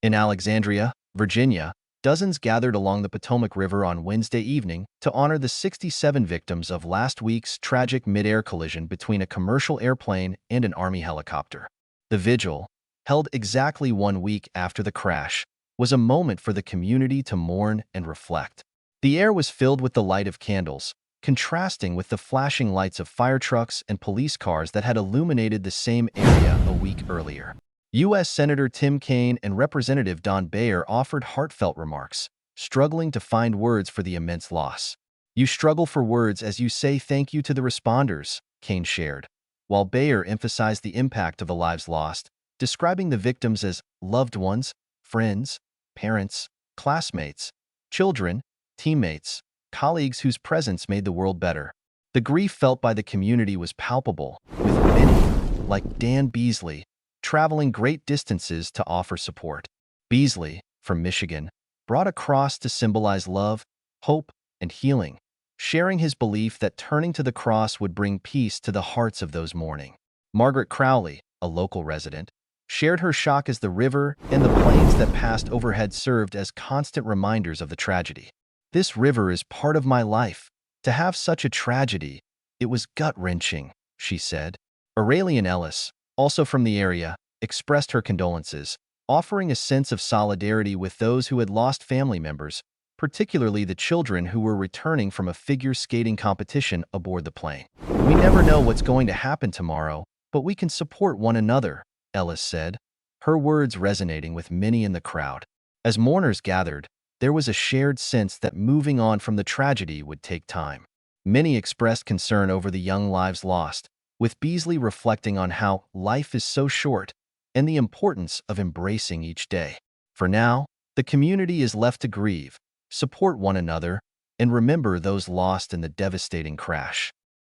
In Alexandria, Virginia, dozens gathered along the Potomac River on Wednesday evening to honor the 67 victims of last week's tragic mid-air collision between a commercial airplane and an Army helicopter. The vigil, held exactly 1 week after the crash, was a moment for the community to mourn and reflect. The air was filled with the light of candles, contrasting with the flashing lights of fire trucks and police cars that had illuminated the same area a week earlier. U.S. Senator Tim Kaine and Representative Beyer offered heartfelt remarks, struggling to find words for the immense loss. "You struggle for words as you say thank you to the responders," Kaine shared, while Beyer emphasized the impact of the lives lost, describing the victims as loved ones, friends, parents, classmates, children, teammates, colleagues whose presence made the world better. The grief felt by the community was palpable, with many, like Dan Beasley, traveling great distances to offer support. Beasley, from Michigan, brought a cross to symbolize love, hope, and healing, sharing his belief that turning to the cross would bring peace to the hearts of those mourning. Margaret Crowley, a local resident, shared her shock as the river and the planes that passed overhead served as constant reminders of the tragedy. "This river is part of my life. To have such a tragedy, it was gut-wrenching," she said. Aurelian Ellis, also from the area, expressed her condolences, offering a sense of solidarity with those who had lost family members, particularly the children who were returning from a figure skating competition aboard the plane. "We never know what's going to happen tomorrow, but we can support one another," Ellis said, her words resonating with many in the crowd. As mourners gathered, there was a shared sense that moving on from the tragedy would take time. Many expressed concern over the young lives lost, with Beasley reflecting on how life is so short and the importance of embracing each day. For now, the community is left to grieve, support one another, and remember those lost in the devastating crash.